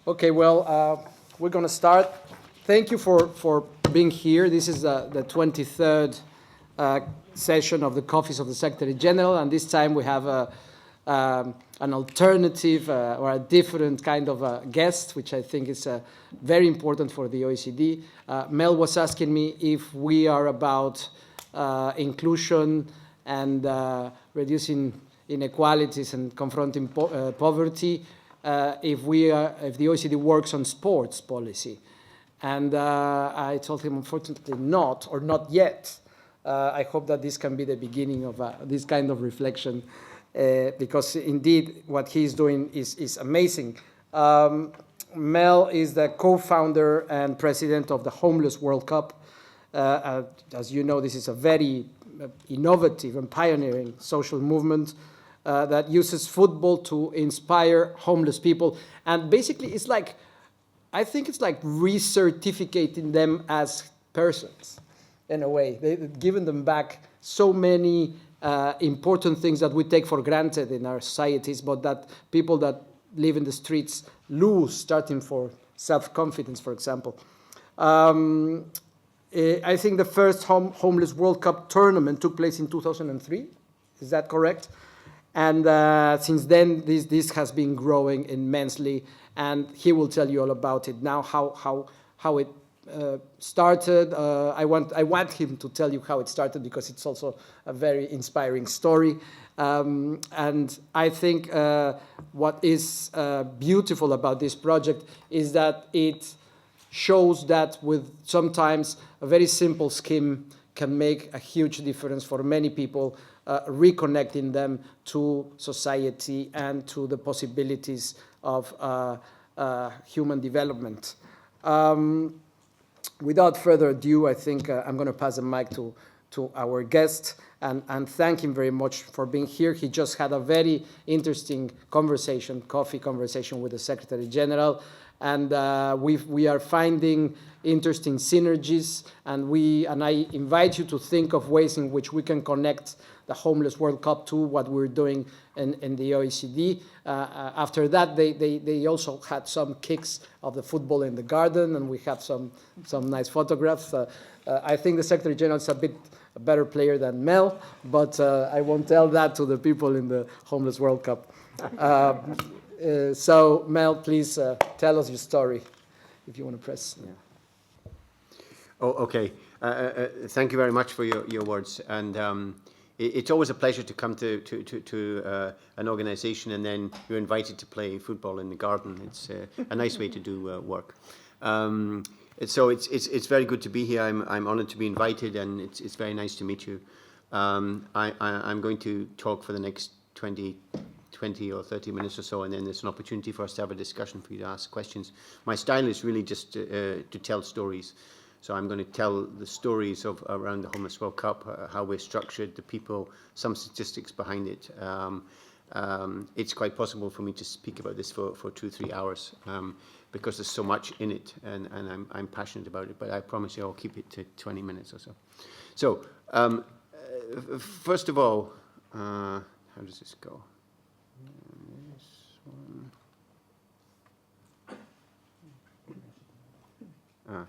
Okay, well, we're going to start. Thank you for being here. This is the 23rd session of the Coffees of the Secretary General, and this time we have an alternative or a different kind of guest, which I think is very important for the OECD. Mel was asking me if we are about inclusion and reducing inequalities and confronting poverty. If the OECD works on sports policy. And I told him, unfortunately not, or not yet. I hope that this can be the beginning of this kind of reflection, because indeed what he's doing is amazing. Mel is the co-founder and president of the Homeless World Cup. As you know, this is a very innovative and pioneering social movement that uses football to inspire homeless people. And basically, it's like, I think it's like recertificating them as persons, in a way. They've given them back so many important things that we take for granted in our societies, but that people that live in the streets lose, starting for self-confidence, for example. I think the first Homeless World Cup tournament took place in 2003. Is that correct? And since then, this has been growing immensely, and he will tell you all about it now. How it started. I want him to tell you how it started, because it's also a very inspiring story. And I think what is beautiful about this project is that it shows that with sometimes a very simple scheme can make a huge difference for many people, reconnecting them to society and to the possibilities of human development. Without further ado, I think I'm going to pass the mic to our guest and thank him very much for being here. He just had a very interesting coffee conversation with the Secretary General, and we are finding interesting synergies, and I invite you to think of ways in which we can connect the Homeless World Cup to what we're doing in the OECD. After that, they also had some kicks of the football in the garden, and we have some nice photographs. I think the Secretary General is a bit a better player than Mel, but I won't tell that to the people in the Homeless World Cup. So Mel, please tell us your story, if you want to press. Yeah. Oh, okay. Thank you very much for your words, and it's always a pleasure to come to an organisation, and then you're invited to play football in the garden. It's a nice way to do work. So it's very good to be here. I'm honoured to be invited, and it's very nice to meet you. I'm going to talk for the next 20 or 30 minutes or so, and then there's an opportunity for us to have a discussion, for you to ask questions. My style is really just to tell stories. So I'm going to tell the stories of around the Homeless World Cup, how we're structured, the people, some statistics behind it. It's quite possible for me to speak about this for 2-3 hours, because there's so much in it, and I'm passionate about it. But I promise you I'll keep it to 20 minutes or so. So first of all, how does this go?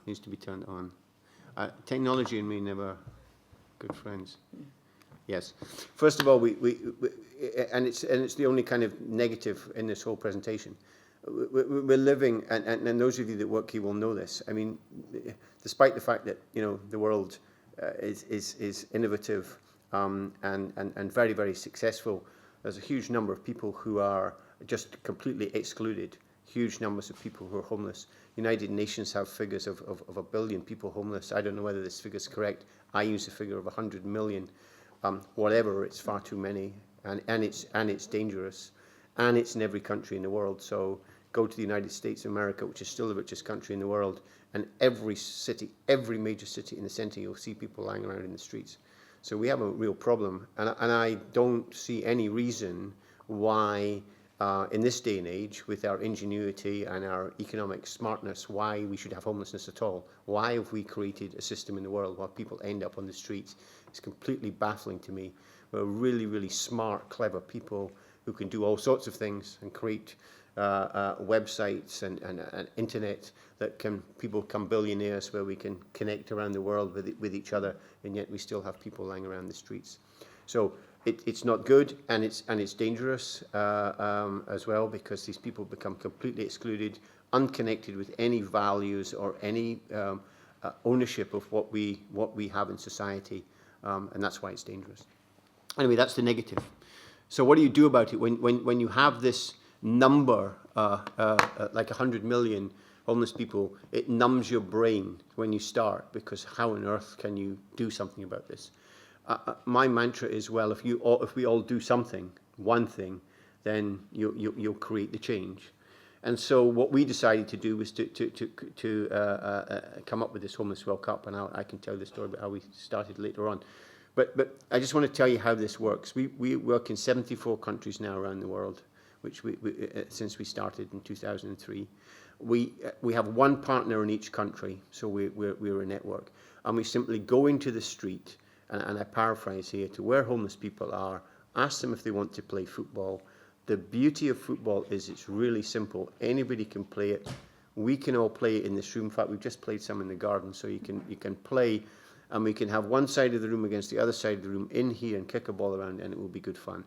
Needs to be turned on. Technology and me never good friends. Yes. First of all, and it's the only kind of negative in this whole presentation. We're living, and those of you that work here will know this. I mean, despite the fact that the world is innovative and very, very successful, there's a huge number of people who are just completely excluded. Huge numbers of people who are homeless. United Nations have figures of 1 billion people homeless. I don't know whether this figure is correct. I use a figure of 100 million. Whatever, it's far too many, and it's dangerous, and it's in every country in the world. So go to the United States of America, which is still the richest country in the world, and every city, every major city in the center, you'll see people lying around in the streets. So we have a real problem, and I don't see any reason why, in this day and age, with our ingenuity and our economic smartness, why we should have homelessness at all. Why have we created a system in the world where people end up on the streets? It's completely baffling to me. We're really, really smart, clever people who can do all sorts of things and create websites and internet that people become billionaires, where we can connect around the world with each other, and yet we still have people lying around the streets. So it's not good, and it's dangerous as well, because these people become completely excluded, unconnected with any values or any ownership of what we have in society, and that's why it's dangerous. Anyway, that's the negative. So what do you do about it when you have this number, like 100 million homeless people? It numbs your brain when you start, because how on earth can you do something about this? My mantra is, well, if we all do something, one thing, then you'll create the change. And so what we decided to do was to come up with this Homeless World Cup, and I can tell the story about how we started later on. But I just want to tell you how this works. We work in 74 countries now around the world, which since we started in 2003. We have one partner in each country, so we're a network. And we simply go into the street, and I paraphrase here, to where homeless people are, ask them if they want to play football. The beauty of football is it's really simple. Anybody can play it. We can all play it in this room. In fact, we've just played some in the garden, so you can play, and we can have one side of the room against the other side of the room in here and kick a ball around, and it will be good fun.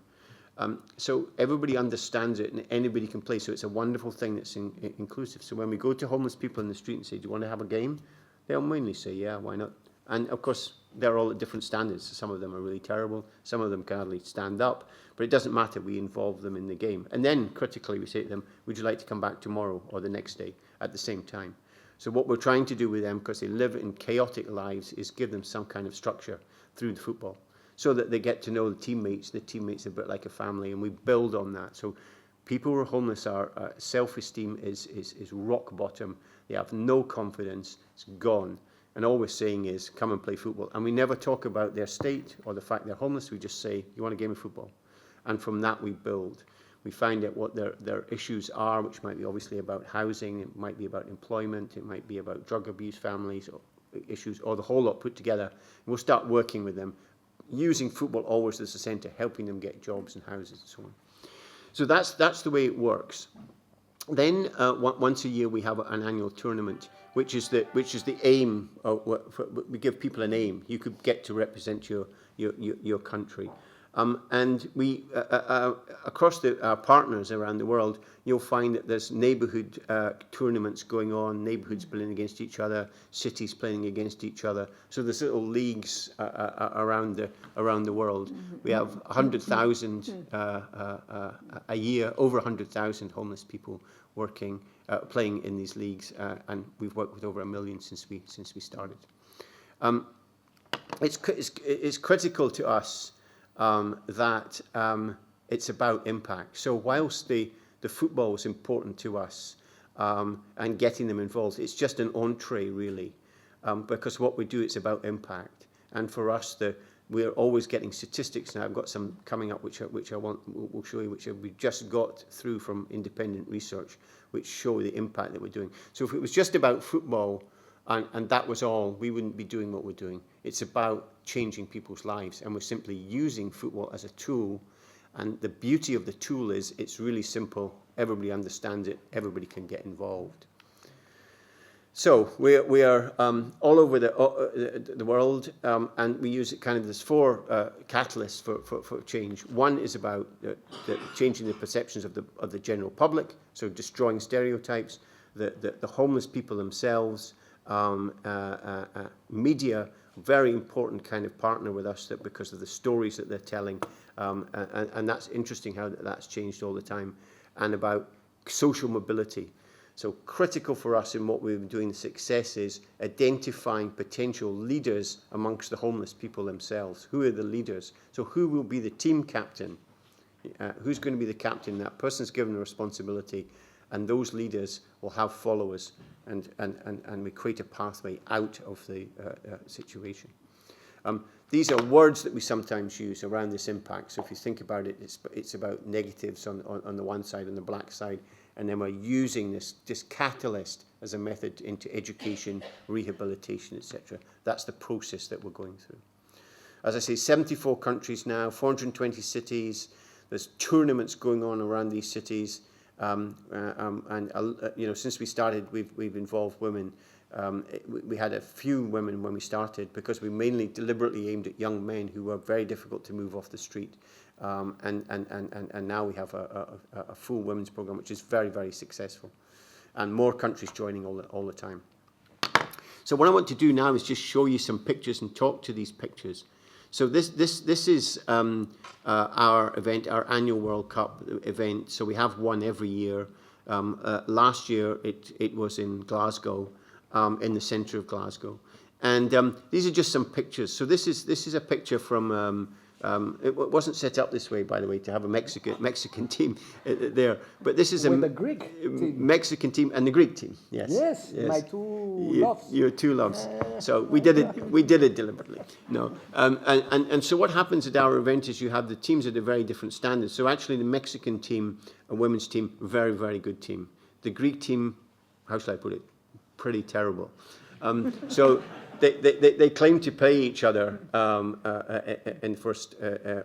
So everybody understands it, and anybody can play, so it's a wonderful thing that's inclusive. So when we go to homeless people in the street and say, do you want to have a game? They'll mainly say, yeah, why not? And of course, they're all at different standards. Some of them are really terrible. Some of them can hardly stand up. But it doesn't matter. We involve them in the game. And then, critically, we say to them, would you like to come back tomorrow or the next day at the same time? So what we're trying to do with them, because they live in chaotic lives, is give them some kind of structure through the football, so that they get to know the teammates. The teammates are a bit like a family, and we build on that. So people who are homeless, are self-esteem is rock bottom. They have no confidence. It's gone. And all we're saying is, come and play football. And we never talk about their state or the fact they're homeless. We just say, you want a game of football? And from that we build. We find out what their issues are, which might be obviously about housing, it might be about employment, it might be about drug abuse, families, or issues, or the whole lot put together. And we'll start working with them, using football always as a centre, helping them get jobs and houses and so on. So that's the way it works. Then once a year we have an annual tournament, which is the aim. We give people an aim. You could get to represent your country, and we across our partners around the world, you'll find that there's neighbourhood tournaments going on, neighbourhoods playing against each other, cities playing against each other. So there's little leagues around the world. We have 100,000 a year, over 100,000 homeless people working, playing in these leagues, and we've worked with over 1 million since we started. It's critical to us that it's about impact. So whilst the football is important to us, and getting them involved, it's just an entree really, because what we do, it's about impact. And for us, we're always getting statistics now. I've got some coming up which we'll show you, which we just got through from independent research, which show the impact that we're doing. So if it was just about football and that was all, we wouldn't be doing what we're doing. It's about changing people's lives, and we're simply using football as a tool. And the beauty of the tool is it's really simple. Everybody understands it. Everybody can get involved. So we are all over the world, and we use it kind of, there's 4 catalysts for change. One is about changing the perceptions of the general public, so destroying stereotypes. The homeless people themselves, media, very important kind of partner with us, because of the stories that they're telling, and that's interesting how that's changed all the time. And about social mobility. So critical for us in what we've been doing, the success is identifying potential leaders amongst the homeless people themselves. Who are the leaders? So who will be the team captain? Who's going to be the captain? That person's given a responsibility, and those leaders will have followers, and we create a pathway out of the situation. These are words that we sometimes use around this impact. So if you think about it, it's about negatives on the one side, on the black side, and then we're using this catalyst as a method into education, rehabilitation, etc. That's the process that we're going through. As I say, 74 countries now, 420 cities. There's tournaments going on around these cities. Since we started, we've involved women. We had a few women when we started because we mainly deliberately aimed at young men who were very difficult to move off the street. And now we have a full women's program, which is very, very successful, and more countries joining all the time. So what I want to do now is just show you some pictures and talk to these pictures. So this is our event, our annual World Cup event. So we have one every year. Last year it was in Glasgow, in the centre of Glasgow, and these are just some pictures. So this is a picture from. It wasn't set up this way, by the way, to have a Mexican team there. But this is with the Greek team. Mexican team and the Greek team. Yes. Yes. My two loves. Your two loves. So we did it deliberately. No. And so what happens at our event is you have the teams at a very different standards. So actually, the Mexican team, a women's team, very, very good team. The Greek team, how shall I put it? Pretty terrible. So. They claimed to play each other in first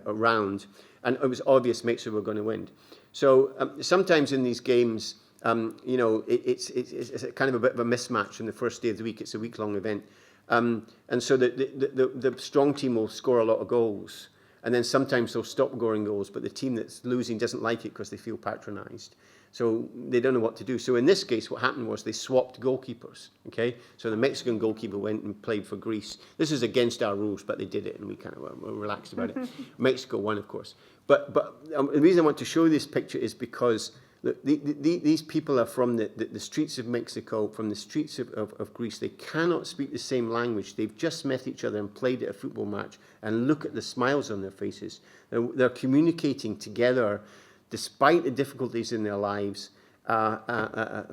round, and it was obvious Mexico were going to win. So sometimes in these games, it's a kind of a bit of a mismatch on the first day of the week. It's a week-long event, and so the strong team will score a lot of goals, and then sometimes they'll stop scoring goals, but the team that's losing doesn't like it because they feel patronised. So they don't know what to do. So in this case, what happened was they swapped goalkeepers. Okay, so the Mexican goalkeeper went and played for Greece. This is against our rules, but they did it, and we kind of were relaxed about it. Mexico won, of course. But the reason I want to show this picture is because these people are from the streets of Mexico, from the streets of Greece. They cannot speak the same language. They've just met each other and played at a football match, and look at the smiles on their faces. They're communicating together despite the difficulties in their lives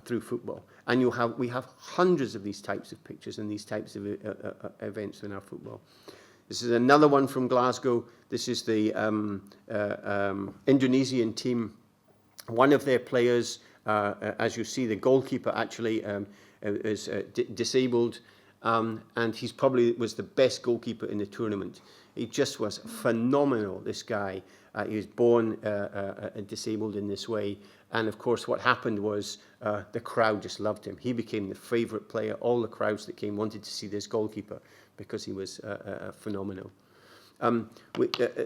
through football. And we have hundreds of these types of pictures and these types of events in our football. This is another one from Glasgow. This is the Indonesian team. One of their players, as you see, the goalkeeper actually is disabled, and he's probably was the best goalkeeper in the tournament. He just was phenomenal, this guy. He was born disabled in this way. And of course, what happened was the crowd just loved him. He became the favourite player. All the crowds that came wanted to see this goalkeeper because he was phenomenal.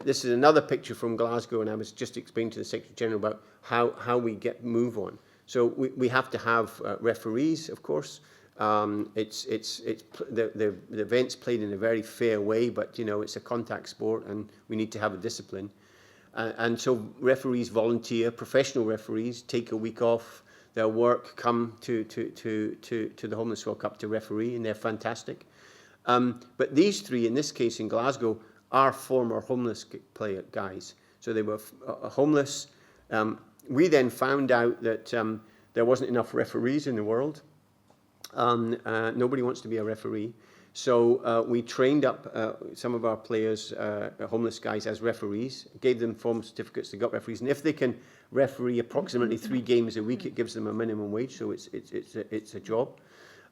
This is another picture from Glasgow, and I was just explaining to the Secretary General about how we move on. So we have to have referees, of course. The event's played in a very fair way, but it's a contact sport, and we need to have a discipline. And so referees volunteer, professional referees take a week off their work, come to the Homeless World Cup to referee, and they're fantastic. But these three, in this case in Glasgow, are former homeless guys. So they were homeless. We then found out that there wasn't enough referees in the world. Nobody wants to be a referee. So we trained up some of our players, homeless guys, as referees, gave them form certificates, they got referees. And if they can referee approximately 3 games a week, it gives them a minimum wage, so it's a job.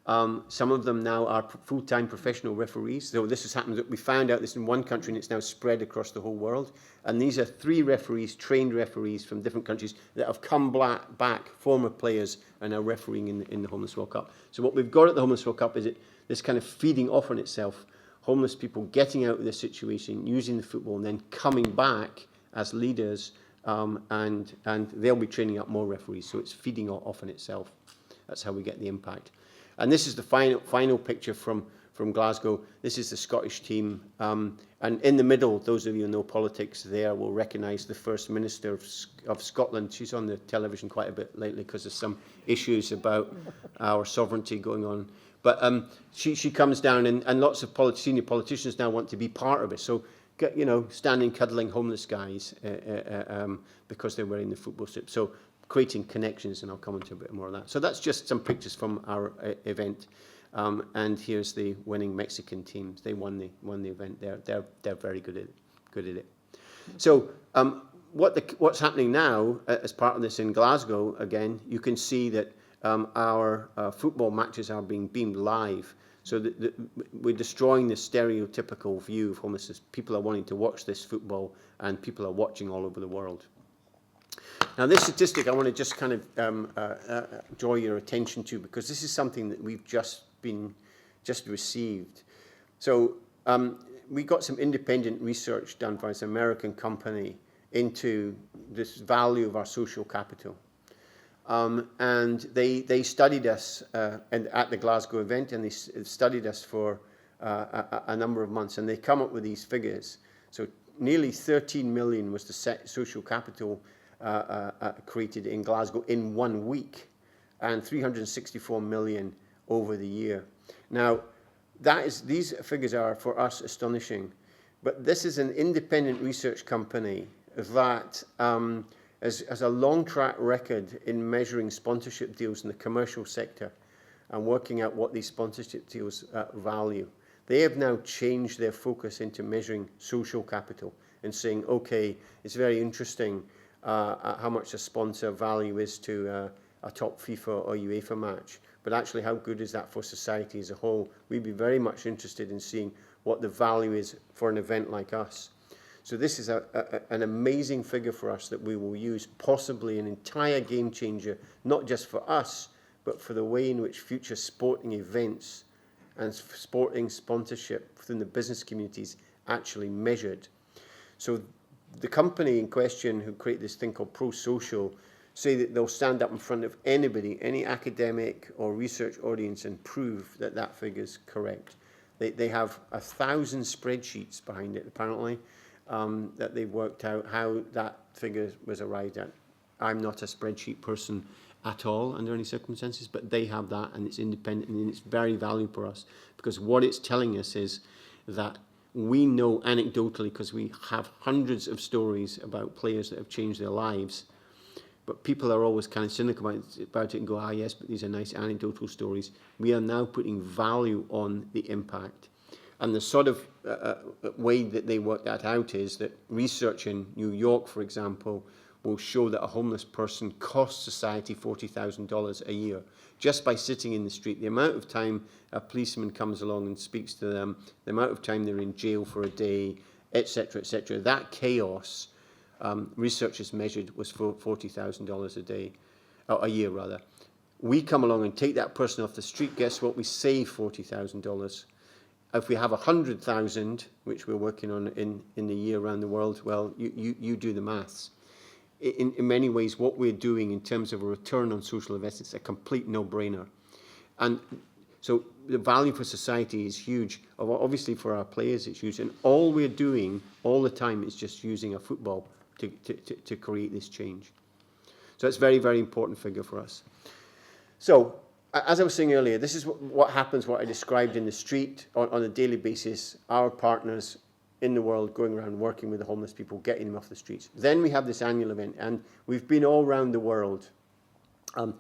Some of them now are full-time professional referees. So this has happened, we found out this in one country and it's now spread across the whole world. And these are 3 referees, trained referees from different countries that have come back, former players, and are refereeing in the Homeless World Cup. So what we've got at the Homeless World Cup is this kind of feeding off on itself. Homeless people getting out of this situation, using the football, and then coming back as leaders, and they'll be training up more referees. So it's feeding off on itself. That's how we get the impact. And this is the final picture from Glasgow. This is the Scottish team. And in the middle, those of you who know politics there will recognise the First Minister of Scotland. She's on the television quite a bit lately because there's some issues about our sovereignty going on. But she comes down, and lots of senior politicians now want to be part of it. So, standing, cuddling homeless guys because they're wearing the football strip. So creating connections, and I'll come into a bit more of that. So that's just some pictures from our event. And here's the winning Mexican teams. They won the event. They're very good at it. So what's happening now as part of this in Glasgow? Again, you can see that our football matches are being beamed live. So we're destroying the stereotypical view of homelessness. People are wanting to watch this football, and people are watching all over the world. Now, this statistic I want to just kind of draw your attention to, because this is something that we've just received. So we got some independent research done by this American company into this value of our social capital. And they studied us at the Glasgow event, and they studied us for a number of months, and they come up with these figures. So nearly 13 million was the social capital created in Glasgow in 1 week, and 364 million over the year. Now, these figures are for us astonishing, but this is an independent research company that has a long track record in measuring sponsorship deals in the commercial sector and working out what these sponsorship deals value. They have now changed their focus into measuring social capital and saying, okay, it's very interesting how much a sponsor value is to a top FIFA or UEFA match, but actually how good is that for society as a whole? We'd be very much interested in seeing what the value is for an event like us. So this is an amazing figure for us that we will use, possibly an entire game changer, not just for us, but for the way in which future sporting events and sporting sponsorship within the business community is actually measured. So the company in question who create this thing called Pro-Social say that they'll stand up in front of anybody, any academic or research audience, and prove that that figure is correct. They have 1,000 spreadsheets behind it, apparently, that they've worked out how that figure was arrived at. I'm not a spreadsheet person at all under any circumstances, but they have that, and it's independent, and it's very valuable for us, because what it's telling us is that we know anecdotally, because we have hundreds of stories about players that have changed their lives, but people are always kind of cynical about it and go, yes, but these are nice anecdotal stories. We are now putting value on the impact. And the sort of way that they work that out is that research in New York, for example, will show that a homeless person costs society $40,000 a year just by sitting in the street. The amount of time a policeman comes along and speaks to them, the amount of time they're in jail for a day, etc., etc. That chaos, research has measured, was for $40,000 a day, a year rather. We come along and take that person off the street. Guess what? We save $40,000. If we have 100,000, which we're working on in the year around the world, well, you do the maths. In many ways, what we're doing in terms of a return on social investment is a complete no-brainer. And so the value for society is huge. Obviously, for our players, it's huge. And all we're doing all the time is just using a football to create this change. So it's a very, very important figure for us. So, as I was saying earlier, this is what happens, what I described in the street on a daily basis. Our partners in the world going around working with the homeless people, getting them off the streets. Then we have this annual event, and we've been all around the world.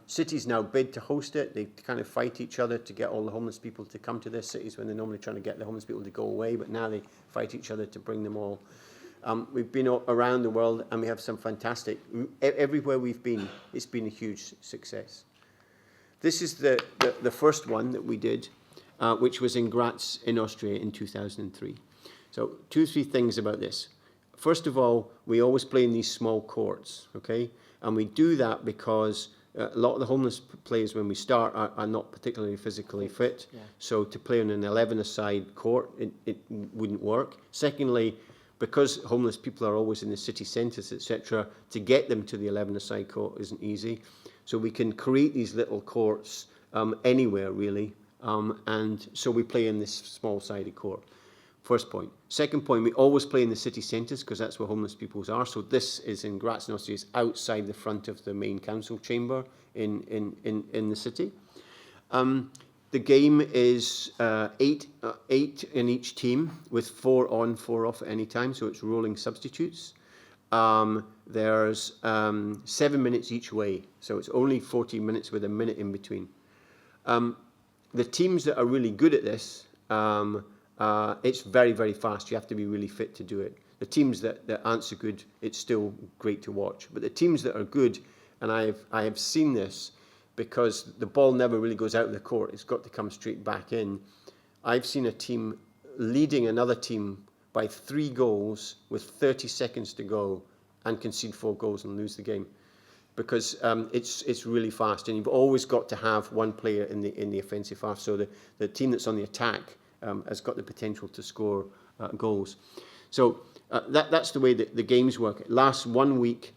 Cities now bid to host it. They kind of fight each other to get all the homeless people to come to their cities when they're normally trying to get the homeless people to go away, but now they fight each other to bring them all. We've been around the world, and we have some fantastic, everywhere we've been, it's been a huge success. This is the first one that we did, which was in Graz in Austria in 2003. So 2 or 3 things about this. First of all, we always play in these small courts, okay? And we do that because a lot of the homeless players when we start are not particularly physically fit. Yeah. So to play on an 11-a-side court, it wouldn't work. Secondly, because homeless people are always in the city centres, etc., to get them to the 11-a-side court isn't easy. So we can create these little courts anywhere, really. And so we play in this small-sided court. First point. Second point, we always play in the city centres because that's where homeless people are. So this is in Graz in Austria, it's outside the front of the main council chamber in the city. The game is 8 in each team with 4 on, 4 off at any time, so it's rolling substitutes. There's 7 minutes each way, so it's only 40 minutes with a minute in between. The teams that are really good at this, it's very, very fast. You have to be really fit to do it. The teams that aren't so good, it's still great to watch. But the teams that are good, and I have seen this, because the ball never really goes out of the court. It's got to come straight back in. I've seen a team leading another team by 3 goals with 30 seconds to go and concede 4 goals and lose the game. because it's really fast, and you've always got to have one player in the offensive half. So the team that's on the attack has got the potential to score goals. So that's the way that the games work. It lasts 1 week.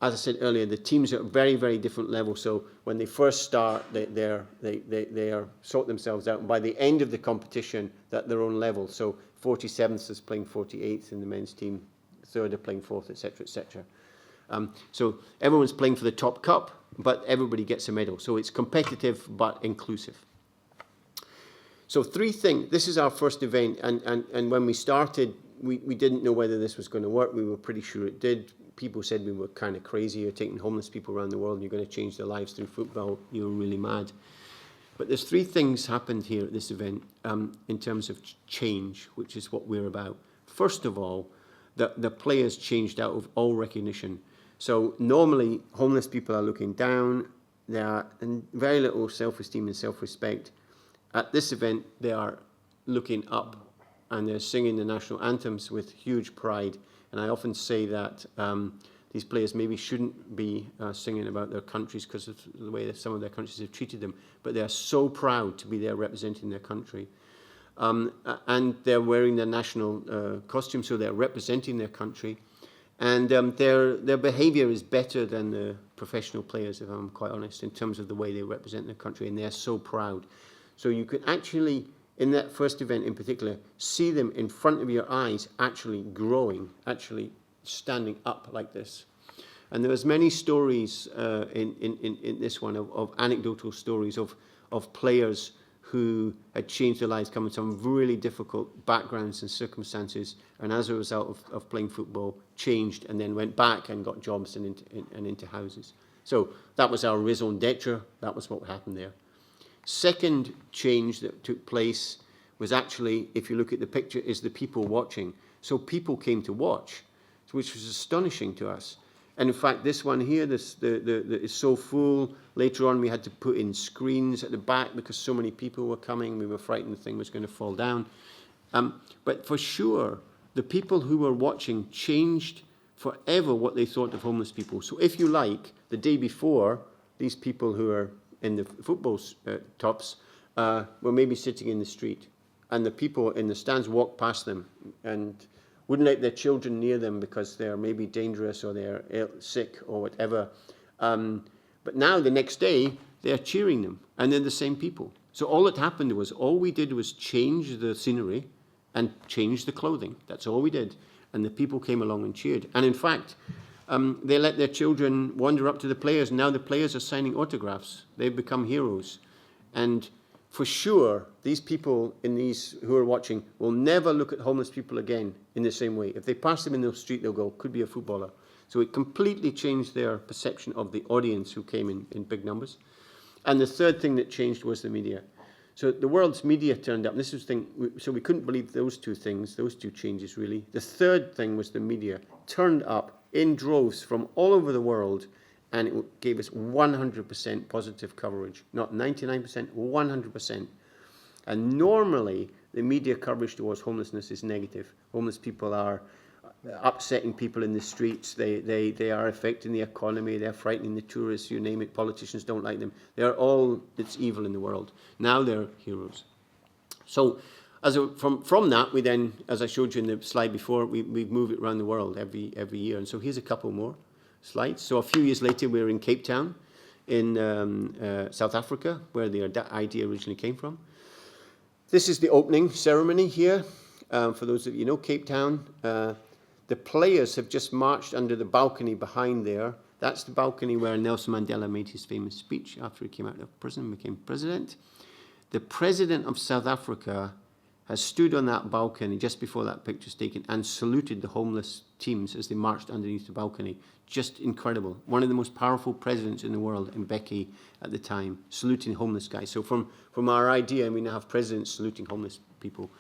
As I said earlier, the teams are at very, very different levels. So when they first start, they are sort themselves out. And by the end of the competition, at their own level. So 47th is playing 48th in the men's team, third are playing fourth, etc., etc. So everyone's playing for the top cup, but everybody gets a medal. So it's competitive but inclusive. So three things. This is our first event, and when we started, we didn't know whether this was going to work. We were pretty sure it did. People said we were kind of crazy. You're taking homeless people around the world and you're going to change their lives through football. You're really mad. But there's three things happened here at this event in terms of change, which is what we're about. First of all, the players changed out of all recognition. So normally homeless people are looking down. They are in very little self-esteem and self-respect. At this event, they are looking up and they're singing the national anthems with huge pride. And I often say that these players maybe shouldn't be singing about their countries because of the way that some of their countries have treated them, but they are so proud to be there representing their country. And they're wearing their national costume, so they're representing their country. And their behaviour is better than the professional players, if I'm quite honest, in terms of the way they represent their country, and they're so proud. So you could actually, in that first event in particular, see them in front of your eyes actually growing, actually standing up like this. And there was many stories in this one of anecdotal stories of players who had changed their lives coming from really difficult backgrounds and circumstances, and as a result of playing football, changed and then went back and got jobs and into houses. So that was our raison d'etre. That was what happened there. Second change that took place was actually, if you look at the picture, is the people watching. So people came to watch, which was astonishing to us. And in fact, this one here, is so full. Later on, we had to put in screens at the back because so many people were coming. We were frightened the thing was going to fall down. But for sure, the people who were watching changed forever what they thought of homeless people. So if you like, the day before, these people who are in the football tops were maybe sitting in the street. And the people in the stands walked past them and wouldn't let their children near them because they're maybe dangerous or they're sick or whatever. But now, the next day, they're cheering them, and they're the same people. So all that happened was, all we did was change the scenery and change the clothing. That's all we did. And the people came along and cheered. And in fact, they let their children wander up to the players, and now the players are signing autographs. They've become heroes. And for sure, these people who are watching will never look at homeless people again in the same way. If they pass them in the street, they'll go, could be a footballer. So it completely changed their perception of the audience who came in big numbers. And the third thing that changed was the media. So the world's media turned up. And this was the thing, so we couldn't believe those two things, those two changes really. The third thing was the media turned up in droves from all over the world, and it gave us 100% positive coverage. Not 99%, 100%. And normally, the media coverage towards homelessness is negative. Homeless people are upsetting people in the streets. They are affecting the economy. They're frightening the tourists, you name it. Politicians don't like them. It's evil in the world. Now they're heroes. So from that, we then, as I showed you in the slide before, we move it around the world every year. And so here's a couple more slides. So a few years later, we were in Cape Town in South Africa, where the idea originally came from. This is the opening ceremony here. For those of you who know Cape Town, the players have just marched under the balcony behind there. That's the balcony where Nelson Mandela made his famous speech after he came out of prison and became president. The president of South Africa has stood on that balcony just before that picture's taken and saluted the homeless teams as they marched underneath the balcony. Just incredible. One of the most powerful presidents in the world, Mbeki at the time, saluting homeless guys. So from our idea, we now have presidents saluting homeless people.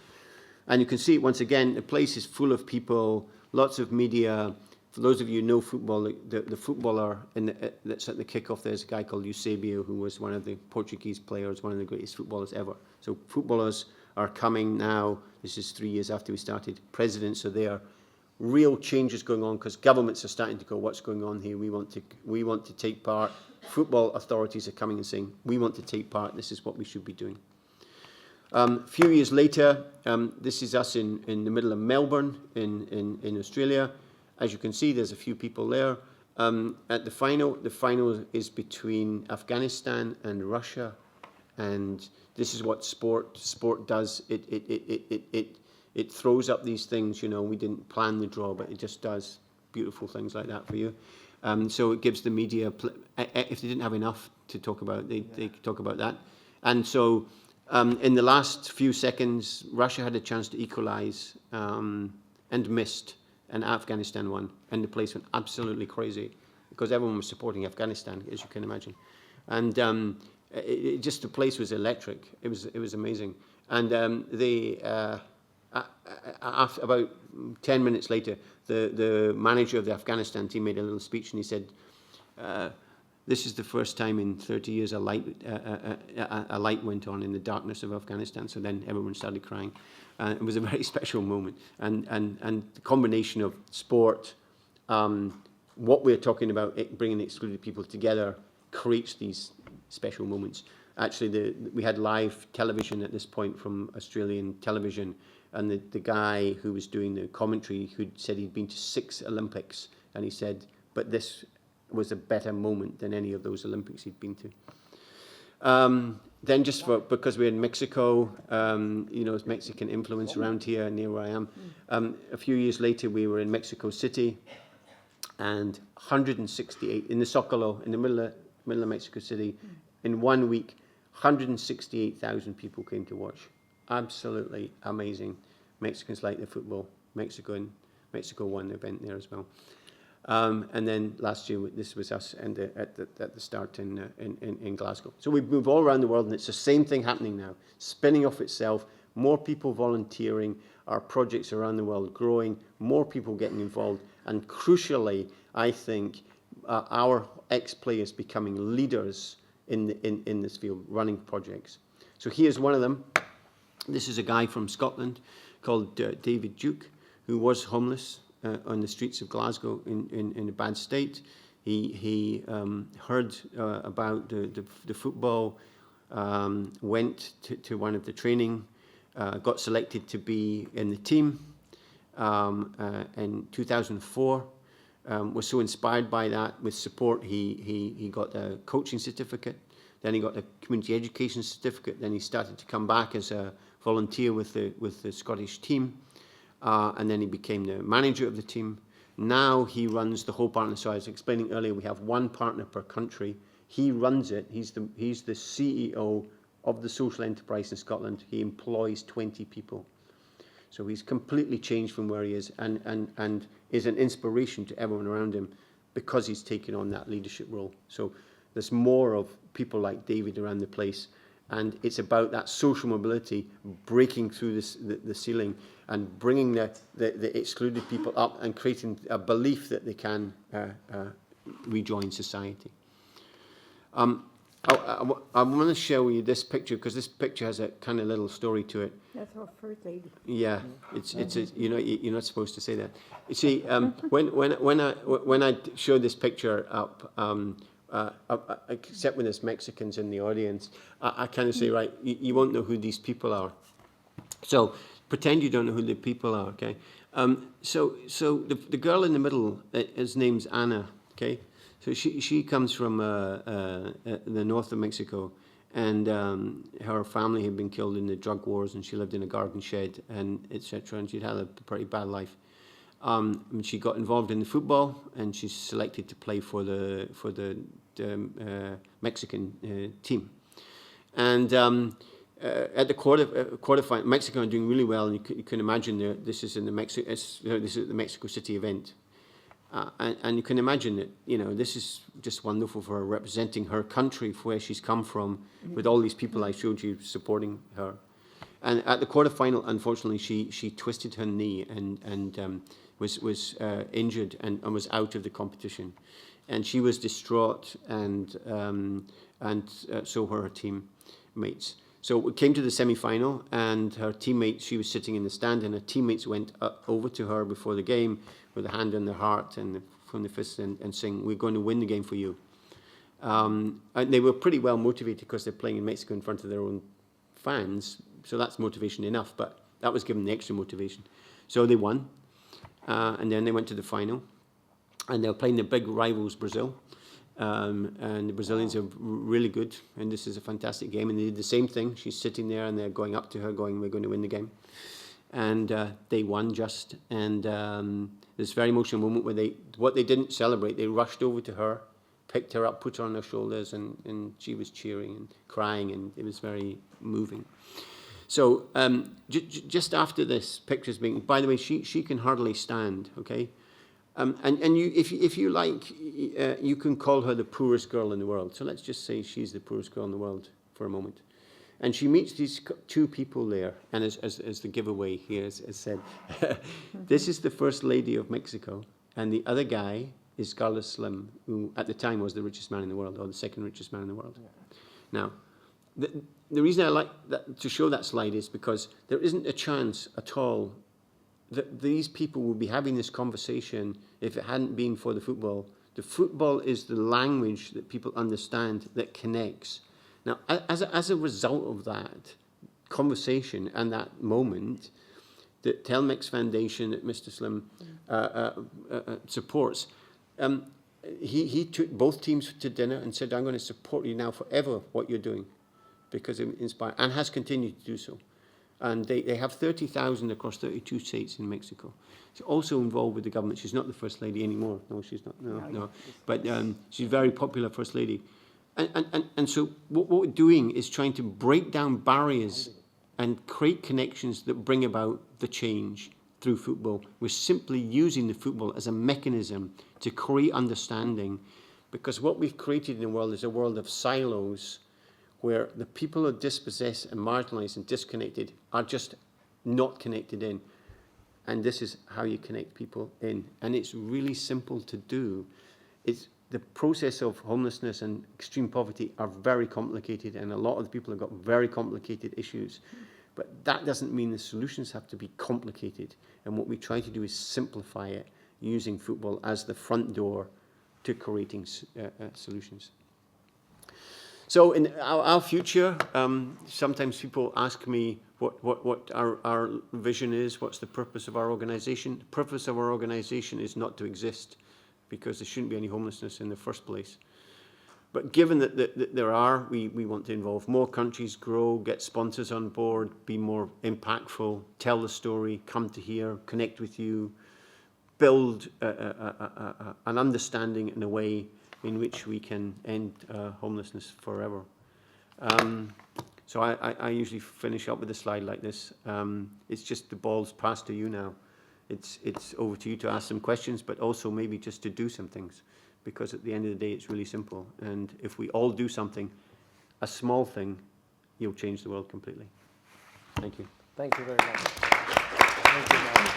And you can see, once again, the place is full of people, lots of media. For those of you who know football, the footballer that's at the kickoff, there's a guy called Eusebio, who was one of the Portuguese players, one of the greatest footballers ever. So footballers are coming now. This is 3 years after we started. Presidents are there. real changes going on because governments are starting to go, what's going on here? We want to take part. Football authorities are coming and saying, we want to take part. This is what we should be doing. A few years later, this is us in the middle of Melbourne in Australia. As you can see, there's a few people there. At the final is between Afghanistan and Russia, and this is what sport does. It throws up these things. You know, we didn't plan the draw, but it just does beautiful things like that for you. So it gives the media, if they didn't have enough to talk about, they could talk about that. And so in the last few seconds, Russia had a chance to equalise and missed, and Afghanistan won. And the place went absolutely crazy because everyone was supporting Afghanistan, as you can imagine. And just the place was electric. It was amazing. And after about 10 minutes later, the manager of the Afghanistan team made a little speech, and he said, this is the first time in 30 years a light went on in the darkness of Afghanistan. So then everyone started crying. It was a very special moment. And the combination of sport, what we're talking about, bringing excluded people together, creates these special moments. Actually, we had live television at this point from Australian television, and the guy who was doing the commentary, who said he'd been to 6 Olympics, and he said, but this was a better moment than any of those Olympics he'd been to. Then because we're in Mexico, you know, it's Mexican influence around here near where I am. A few years later, we were in Mexico City, and 168, in the Zocalo, in the middle of Mexico City, in 1 week, 168,000 people came to watch. Absolutely amazing. Mexicans like the football. Mexico won the event there as well. And then last year, this was us at the start in Glasgow. So we move all around the world, and it's the same thing happening now, spinning off itself, more people volunteering, our projects around the world growing, more people getting involved, and crucially, I think, our ex-players becoming leaders in this field, running projects. So here's one of them. This is a guy from Scotland called David Duke, who was homeless on the streets of Glasgow in a bad state. He heard about the football, went to one of the training, got selected to be in the team in 2004. Was so inspired by that. With support, he got a coaching certificate. Then he got a community education certificate. Then he started to come back as a volunteer with the Scottish team. And then he became the manager of the team. Now he runs the whole partner. So I was explaining earlier, we have one partner per country. He runs it. He's the CEO of the social enterprise in Scotland. He employs 20 people. So he's completely changed from where he is, and is an inspiration to everyone around him because he's taken on that leadership role. So there's more of people like David around the place, and it's about that social mobility, breaking through the ceiling and bringing the excluded people up and creating a belief that they can rejoin society. I want to show you this picture because this picture has a kind of little story to it. That's our first lady. Yeah, it's you're not supposed to say that. You see, when I show this picture up, except when there's Mexicans in the audience, I kind of say, right, you won't know who these people are. So pretend you don't know who the people are, okay? So the girl in the middle, his name's Anna, okay? So she comes from the north of Mexico, and her family had been killed in the drug wars, and she lived in a garden shed, and etc. And she'd had a pretty bad life. And she got involved in the football, and she's selected to play for the Mexican team. And at the quarterfinal, Mexico are doing really well, and you can imagine this is in the Mexico City event. And you can imagine that, this is just wonderful for her, representing her country, for where she's come from, with all these people I showed you supporting her. And at the quarterfinal, unfortunately, she twisted her knee and was injured and was out of the competition. And she was distraught, and so were her teammates. So it came to the semi-final, and her teammates, she was sitting in the stand, and her teammates went over to her before the game with a hand on their heart and from the fist and saying, "We're going to win the game for you." And they were pretty well motivated because they're playing in Mexico in front of their own fans, so that's motivation enough, but that was given the extra motivation. So they won, and then they went to the final, and they were playing the big rivals, Brazil. And the Brazilians are really good, and this is a fantastic game. And they did the same thing. She's sitting there, and they're going up to her, going, "We're going to win the game." And they won just. And this very emotional moment where what they didn't celebrate, they rushed over to her, picked her up, put her on their shoulders, and she was cheering and crying, and it was very moving. So just after this picture's being, by the way, she can hardly stand, okay? And you, if you like, you can call her the poorest girl in the world. So let's just say she's the poorest girl in the world for a moment. And she meets these two people there, and as the giveaway here has said, this is the First Lady of Mexico, and the other guy is Carlos Slim, who at the time was the richest man in the world, or the second richest man in the world. Yeah. Now, the reason I like to show that slide is because there isn't a chance at all that these people would be having this conversation if it hadn't been for the football. The football is the language that people understand that connects. Now, as a result of that conversation and that moment, the Telmex Foundation that Mr. Slim supports, he took both teams to dinner and said, "I'm going to support you now forever, what you're doing," because it inspired, and has continued to do so. And they have 30,000 across 32 states in Mexico. She's also involved with the government. She's not the First Lady anymore. No, she's not. No. But she's a very popular First Lady. And so what we're doing is trying to break down barriers and create connections that bring about the change through football. We're simply using the football as a mechanism to create understanding, because what we've created in the world is a world of silos where the people who are dispossessed and marginalised and disconnected are just not connected in. And this is how you connect people in. And it's really simple to do. It's the process of homelessness and extreme poverty are very complicated, and a lot of the people have got very complicated issues. But that doesn't mean the solutions have to be complicated. And what we try to do is simplify it using football as the front door to creating solutions. So in our future, sometimes people ask me what our vision is, what's the purpose of our organisation. The purpose of our organisation is not to exist, because there shouldn't be any homelessness in the first place. But given that there are, we want to involve more countries, grow, get sponsors on board, be more impactful, tell the story, come to here, connect with you, build an understanding in a way in which we can end homelessness forever. So I usually finish up with a slide like this. It's just the ball's passed to you now. It's over to you to ask some questions, but also maybe just to do some things, because at the end of the day, it's really simple. And if we all do something, a small thing, you'll change the world completely. Thank you. Thank you very much. Thank you, Mark.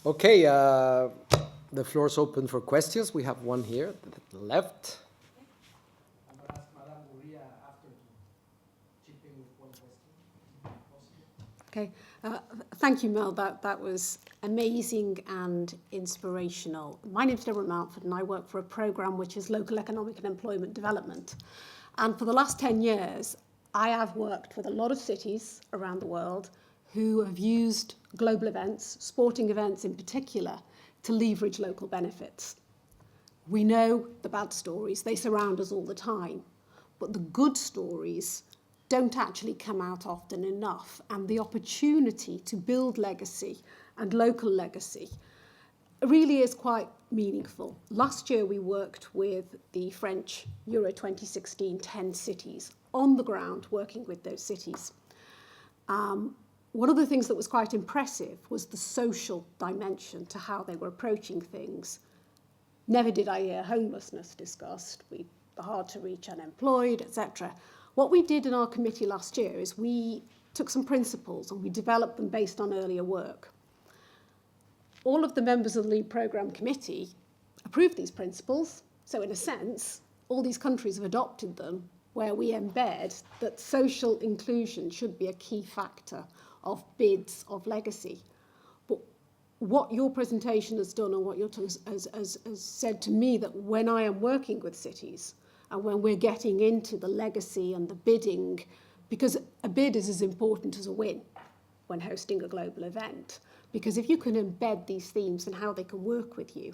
Okay, the floor is open for questions. We have one here to the left. I'm going to ask Madame Uria after to chip in with one question. Okay, thank you, Mel. That was amazing and inspirational. My name is Deborah Mountford, and I work for a programme which is Local Economic and Employment Development. And for the last 10 years, I have worked with a lot of cities around the world who have used global events, sporting events in particular, to leverage local benefits. We know the bad stories, they surround us all the time, but the good stories don't actually come out often enough, and the opportunity to build legacy and local legacy really is quite meaningful. Last year we worked with the French Euro 2016 10 cities on the ground, working with those cities. One of the things that was quite impressive was the social dimension to how they were approaching things. Never did I hear homelessness discussed, the hard to reach unemployed, etc. What we did in our committee last year is we took some principles and we developed them based on earlier work. All of the members of the Lead Programme Committee approved these principles, so in a sense, all these countries have adopted them, where we embed that social inclusion should be a key factor of bids of legacy. But what your presentation has done and what your has said to me, that when I am working with cities and when we're getting into the legacy and the bidding, because a bid is as important as a win when hosting a global event, because if you can embed these themes and how they can work with you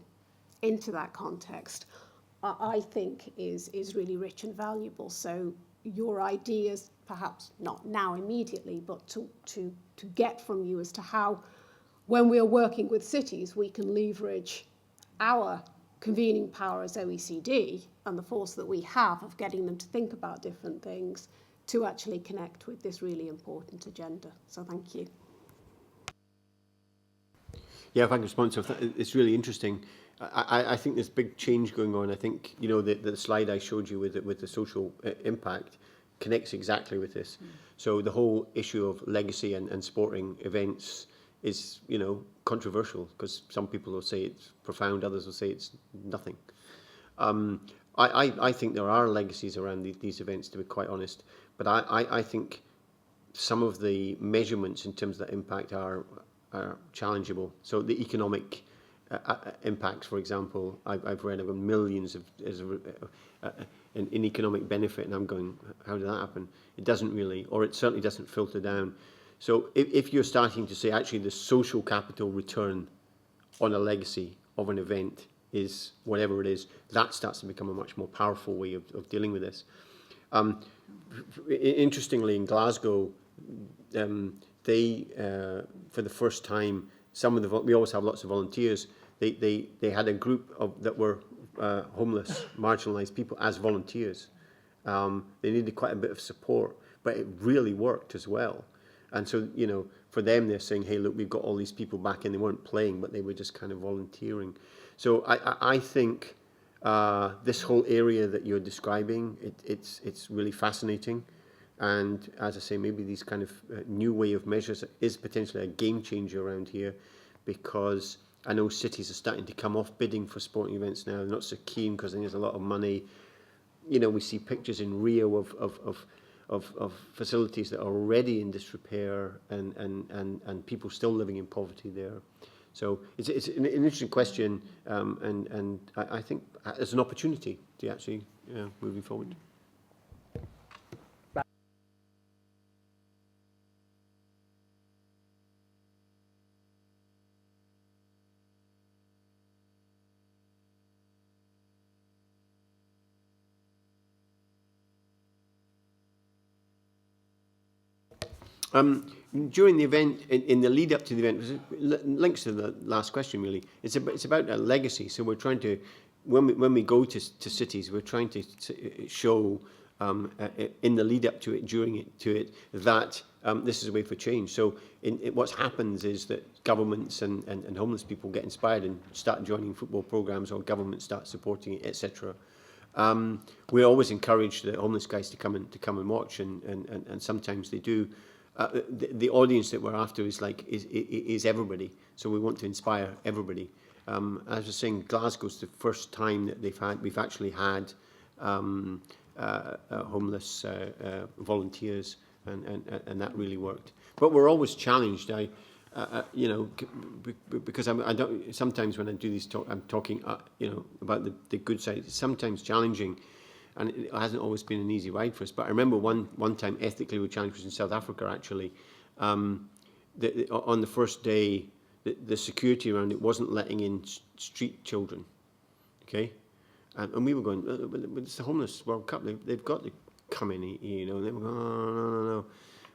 into that context, I think is really rich and valuable. So your ideas, perhaps not now immediately, but to get from you as to how, when we are working with cities, we can leverage our convening power as OECD and the force that we have of getting them to think about different things to actually connect with this really important agenda. So thank you. Yeah, if I can respond, so it's really interesting. I think there's big change going on. I think, you know, the slide I showed you with the social impact connects exactly with this. So the whole issue of legacy and sporting events is, you know, controversial, because some people will say it's profound, others will say it's nothing. I think there are legacies around these events, to be quite honest, but I think some of the measurements in terms of that impact are challengeable. So the economic impacts, for example, I've read about millions in economic benefit, and I'm going, how did that happen? It doesn't really, or it certainly doesn't filter down. So if you're starting to say actually the social capital return on a legacy of an event is whatever it is, that starts to become a much more powerful way of dealing with this. Interestingly, in Glasgow, they for the first time, we always have lots of volunteers. They had a group that were homeless, marginalised people as volunteers. They needed quite a bit of support, but it really worked as well. And so, you know, for them, they're saying, hey, look, we've got all these people back in. They weren't playing, but they were just kind of volunteering. So I think this whole area that you're describing, it's really fascinating. And as I say, maybe these kind of new way of measures is potentially a game changer around here, because I know cities are starting to come off bidding for sporting events now. They're not so keen because there's a lot of money. You know, we see pictures in Rio of facilities that are already in disrepair and people still living in poverty there. So it's an interesting question, and I think it's an opportunity to actually moving forward. During the event, in the lead up to the event, links to the last question really. It's about a legacy. So we're trying to, when we go to cities, we're trying to show in the lead up to it, during it, that this is a way for change. So what's happens is that governments and homeless people get inspired and start joining football programs, or governments start supporting it, etc. We always encourage the homeless guys to come and watch, and sometimes they do. The audience that we're after is everybody, so we want to inspire everybody. As I was saying, Glasgow's the first time that we've actually had homeless volunteers, and that really worked. But we're always challenged. You know, because I don't. Sometimes when I do these talk, I'm talking, you know, about the good side. It's sometimes challenging. And it hasn't always been an easy ride for us. But I remember one time ethically we challenged was in South Africa, actually. On the first day, the security around it wasn't letting in street children. Okay? And we were going, but it's the Homeless World Cup. They've got to come in, you know. And they were going, oh, no.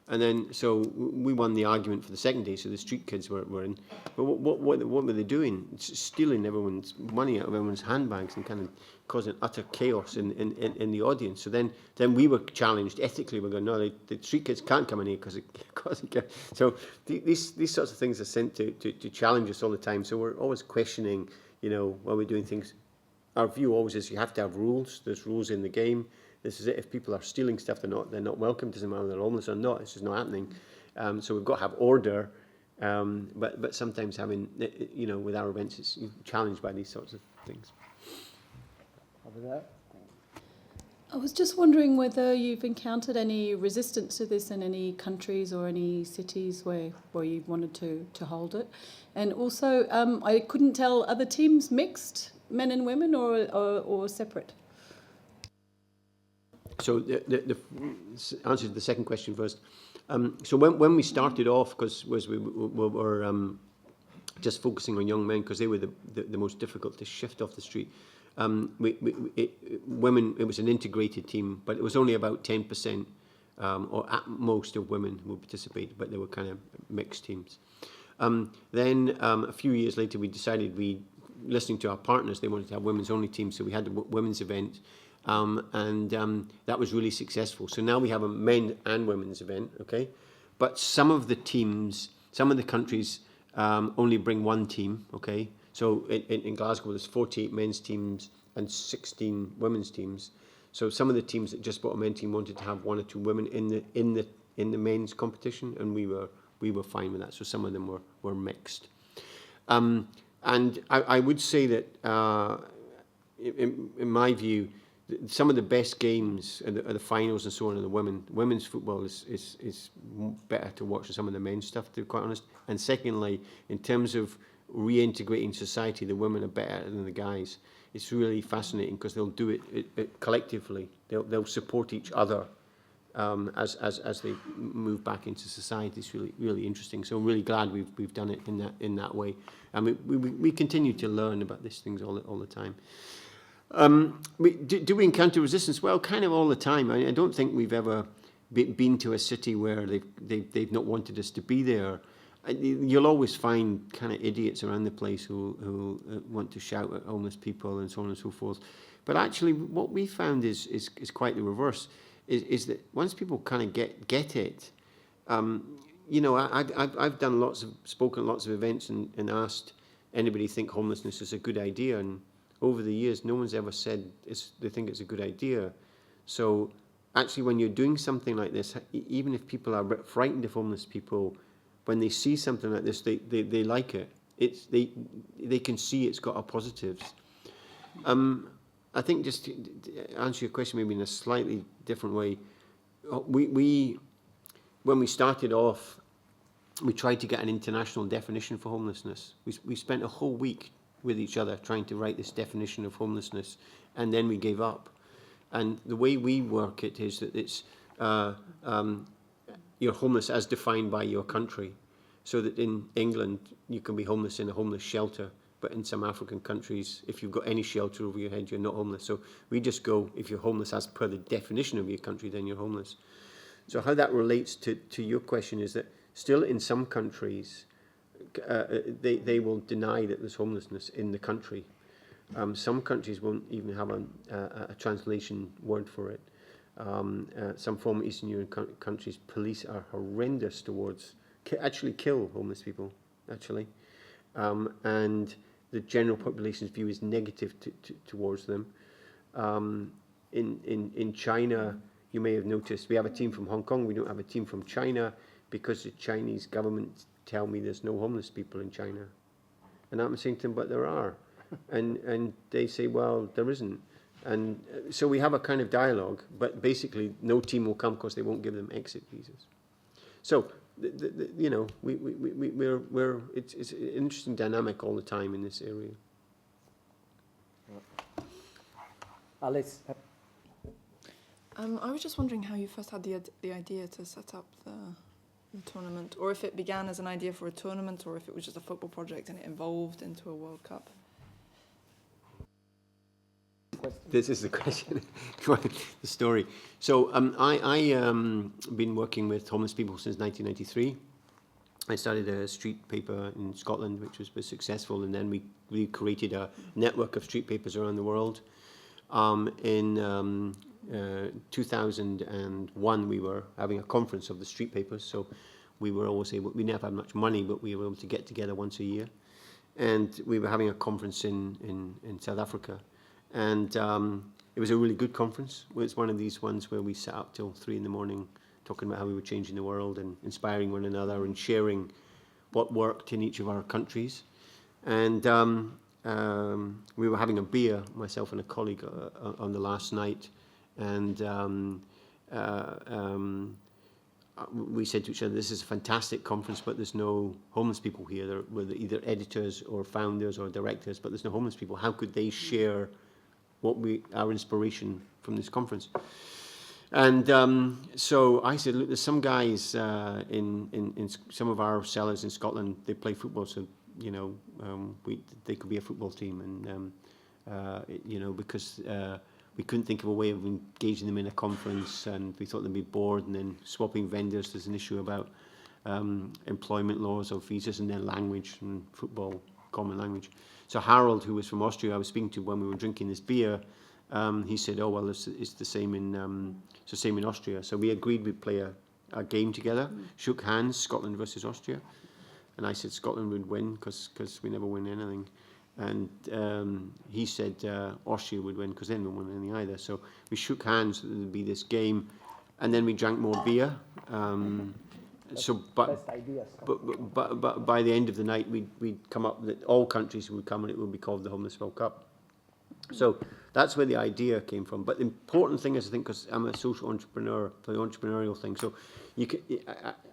And then, so we won the argument for the second day, so the street kids were in. But what were they doing? Stealing everyone's money out of everyone's handbags and kind of causing utter chaos in the audience. So then we were challenged ethically. We're going, no, the street kids can't come in here because it causes chaos. So these sorts of things are sent to challenge us all the time. So we're always questioning, you know, while we're doing things. Our view always is you have to have rules. There's rules in the game. This is it. If people are stealing stuff, they're not welcome. Doesn't matter whether they're homeless or not. It's just not happening. So we've got to have order. But sometimes having, you know, with our events, it's challenged by these sorts of things. Over there. I was just wondering whether you've encountered any resistance to this in any countries or any cities where you wanted to hold it. And also, I couldn't tell, are the teams mixed, men and women, or separate? So the answer to the second question first. So when we started off, because we were just focusing on young men because they were the most difficult to shift off the street. Women, it was an integrated team, but it was only about 10% or at most of women who participated, but they were kind of mixed teams. Then a few years later, we decided listening to our partners, they wanted to have women's only teams, so we had a women's event, and that was really successful. So now we have a men and women's event, okay? But some of the teams, some of the countries only bring one team, okay? So in Glasgow, there's 48 men's teams and 16 women's teams. So some of the teams that just bought a men's team wanted to have one or two women in the men's competition, and we were fine with that. So some of them were mixed. And I would say that in my view, some of the best games are the finals and so on are the women. Women's football is better to watch than some of the men's stuff, to be quite honest. And secondly, in terms of reintegrating society, the women are better than the guys. It's really fascinating because they'll do it collectively. They'll support each other as they move back into society. It's really interesting. So I'm really glad we've done it in that way. And we continue to learn about these things all the time. Do we encounter resistance? Well, kind of all the time. I don't think we've ever been to a city where they've not wanted us to be there. You'll always find kind of idiots around the place who want to shout at homeless people and so on and so forth. But actually, what we found is quite the reverse. Is that once people kind of get it, you know, I've done spoken at lots of events and asked anybody think homelessness is a good idea, and over the years, no one's ever said they think it's a good idea. So actually, when you're doing something like this, even if people are frightened of homeless people, when they see something like this, they like it. They can see it's got a positives. I think just to answer your question maybe in a slightly different way, when we started off, we tried to get an international definition for homelessness. We spent a whole week with each other trying to write this definition of homelessness, and then we gave up. And the way we work it is that it's you're homeless as defined by your country. So that in England, you can be homeless in a homeless shelter, but in some African countries, if you've got any shelter over your head, you're not homeless. So we just go, if you're homeless as per the definition of your country, then you're homeless. So how that relates to your question is that still in some countries, they will deny that there's homelessness in the country. Some countries won't even have a translation word for it. Some former Eastern European countries, police are horrendous towards, actually kill homeless people, actually. And the general population's view is negative towards them. In China, you may have noticed, we have a team from Hong Kong, we don't have a team from China, because the Chinese government tell me there's no homeless people in China. And I'm saying to them, but there are. And they say, well, there isn't. And so we have a kind of dialogue, but basically no team will come because they won't give them exit visas. So, you know, it's an interesting dynamic all the time in this area. Alice. I was just wondering how you first had the idea to set up the tournament, or if it began as an idea for a tournament, or if it was just a football project and it evolved into a World Cup. This is the question, the story. So I've been working with homeless people since 1993. I started a street paper in Scotland, which was successful, and then we created a network of street papers around the world. In 2001, we were having a conference of the street papers, so we were always able, we never had much money, but we were able to get together once a year. And we were having a conference in South Africa. And it was a really good conference. It's one of these ones where we sat up till 3 a.m. talking about how we were changing the world and inspiring one another and sharing what worked in each of our countries. And we were having a beer, myself and a colleague, on the last night. And we said to each other, this is a fantastic conference, but there's no homeless people here. They're either editors or founders or directors, but there's no homeless people. How could they share our inspiration from this conference? And so I said, look, there's some guys in some of our sellers in Scotland, they play football, so, you know, they could be a football team. And, you know, because we couldn't think of a way of engaging them in a conference, and we thought they'd be bored, and then swapping vendors. There's an issue about employment laws or visas, and then language and football, common language. So Harold, who was from Austria, I was speaking to when we were drinking this beer, he said, oh, well, it's the same in Austria. So we agreed we'd play a game together, shook hands, Scotland versus Austria. And I said Scotland would win because we never win anything. And he said Austria would win because they didn't win anything either. So we shook hands, there would be this game, and then we drank more beer. But by the end of the night, we'd come up that all countries would come, and it would be called the Homeless World Cup. So that's where the idea came from. But the important thing is, I think, because I'm a social entrepreneur for the entrepreneurial thing, so you can,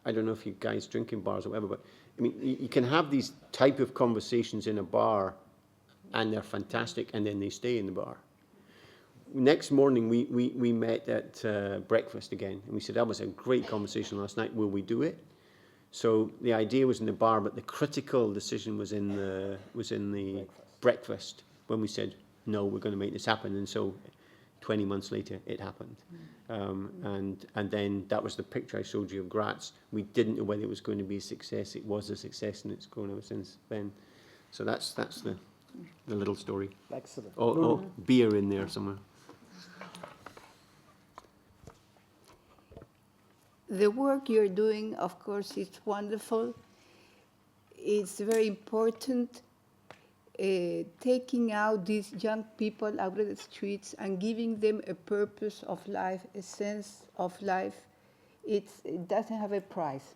I don't know if you guys drink in bars or whatever, but I mean, you can have these type of conversations in a bar, and they're fantastic, and then they stay in the bar. Next morning, we met at breakfast again, and we said, that was a great conversation last night, will we do it? So the idea was in the bar, but the critical decision was in the breakfast when we said, no, we're going to make this happen. And so 20 months later, it happened. And then that was the picture I showed you of Graz. We didn't know whether it was going to be a success. It was a success, and it's grown ever since then. So that's the little story. Excellent. Oh, beer in there somewhere. The work you're doing, of course, is wonderful. It's very important. Taking out these young people out of the streets and giving them a purpose of life, a sense of life, it doesn't have a price.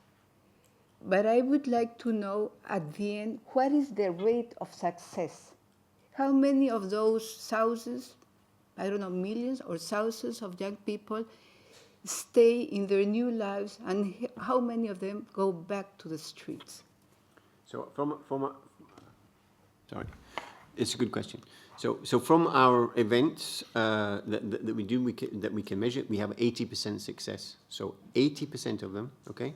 But I would like to know at the end, what is the rate of success? How many of those thousands, I don't know, millions or thousands of young people stay in their new lives, and how many of them go back to the streets? So sorry, it's a good question. So from our events that we do, that we can measure, we have 80% success. So 80% of them, okay?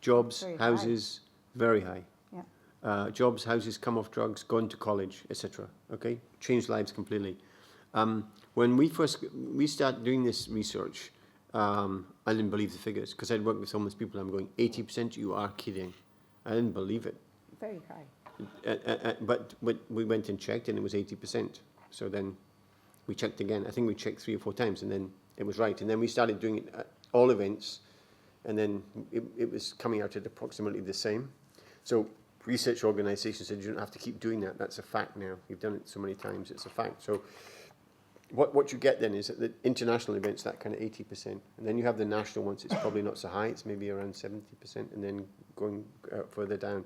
Jobs, Very houses, very high. Yeah. Jobs, houses, come off drugs, gone to college, etc. Okay, changed lives completely. When we started doing this research, I didn't believe the figures because I'd worked with homeless people. I'm going 80%. You are kidding? I didn't believe it. Very high. But we went and checked, and it was 80%. So then we checked again. I think we checked 3 or 4 times, and then it was right. And then we started doing it at all events, and then it was coming out at approximately the same. So research organisations said, you don't have to keep doing that. That's a fact now. You've done it so many times. It's a fact. So what you get then is at the international events, that kind of 80%. And then you have the national ones. It's probably not so high. It's maybe around 70%, and then going further down.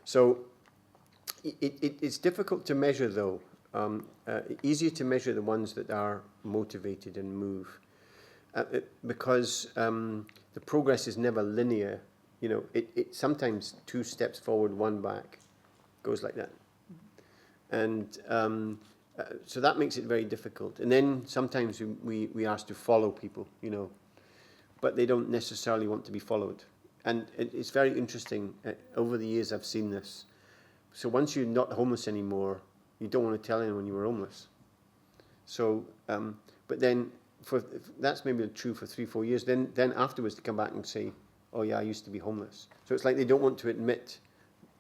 So it's difficult to measure, though. Easier to measure the ones that are motivated and move, because the progress is never linear. You know, it sometimes 2 steps forward, 1 back, goes like that, and so that makes it very difficult. And then sometimes we ask to follow people, you know, but they don't necessarily want to be followed. And it's very interesting. Over the years, I've seen this. So once you're not homeless anymore, you don't want to tell anyone you were homeless. So, but then that's maybe true for 3-4 years. Then afterwards, they come back and say, "Oh yeah, I used to be homeless." So it's like they don't want to admit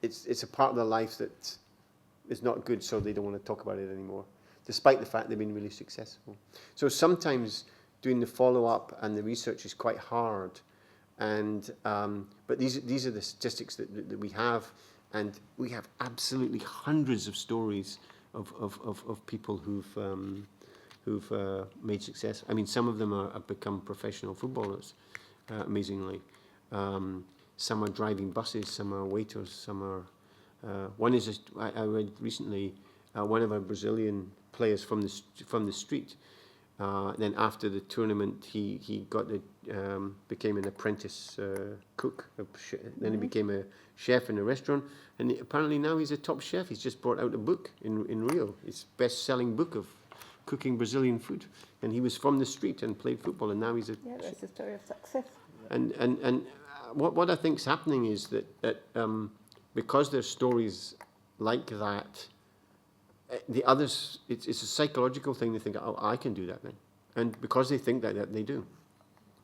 it's a part of their life that is not good, so they don't want to talk about it anymore, despite the fact they've been really successful. So sometimes doing the follow-up and the research is quite hard. And but these are the statistics that we have, and we have absolutely hundreds of stories of people who've made success. I mean, some of them have become professional footballers, amazingly. Some are driving buses, some are waiters, some are. One is I read recently one of our Brazilian players from the street. Then after the tournament, he got became an apprentice cook. Then he became a chef in a restaurant, and apparently now he's a top chef. He's just brought out a book in Rio. His best-selling book of cooking Brazilian food. And he was from the street and played football, and now he's a Yeah, that's a story of success. and what I think's happening is that because there's stories like that, the others, it's a psychological thing. They think, oh, I can do that then. And because they think that they do.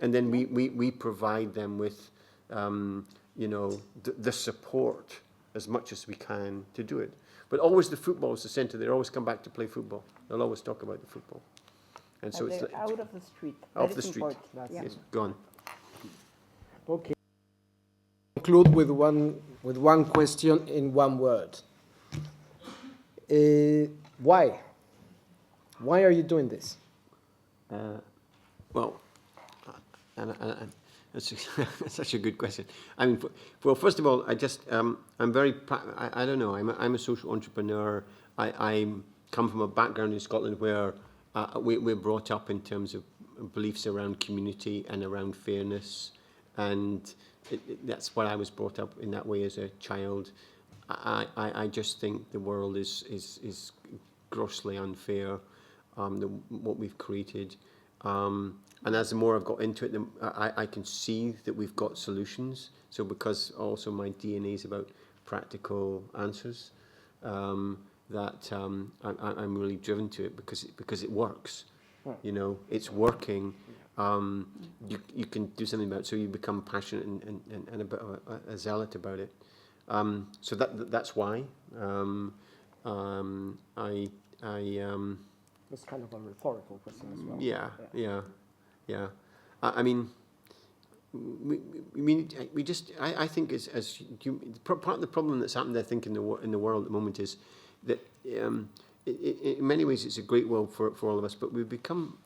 And then we provide them with, the support as much as we can to do it. But always the football is the centre. They always come back to play football. They'll always talk about the football. And so it's They're out of the street. off That the is street. important. Yeah. It's gone. Okay. Conclude with one question in one word. Why? Why are you doing this? Well, and that's such a good question. I mean, well, first of all, I'm very, I don't know, I'm a social entrepreneur. I come from a background in Scotland where we're brought up in terms of beliefs around community and around fairness, and that's what I was brought up in that way as a child. I just think the world is grossly unfair, what we've created. And as the more I've got into it, I can see that we've got solutions. So because also my DNA is about practical answers, I'm really driven to it because it works. You know, it's working. You can do something about it, so you become passionate and a bit of a zealot about it. So that's why. It's kind of a rhetorical question as well. Yeah. I mean, I think part of the problem that's happened, I think, in the world at the moment is that in many ways it's a great world for all of us, but we've become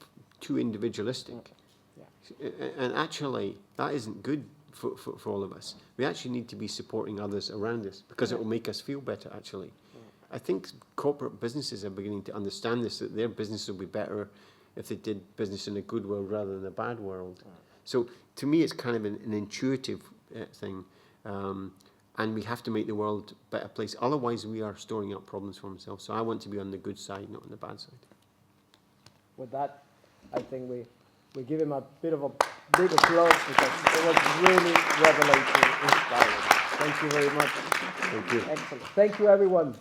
too individualistic. Yeah. And actually, that isn't good for all of us. We actually need to be supporting others around us because it will make us feel better, actually. I think corporate businesses are beginning to understand this, that their business will be better if they did business in a good world rather than a bad world. So to me, it's kind of an intuitive thing. And we have to make the world a better place. Otherwise, we are storing up problems for ourselves. So I want to be on the good side, not on the bad side. With that, I think we give him a bit of a big applause because it was really revelating, inspiring. Thank you very much. Thank you. Excellent. Thank you, everyone.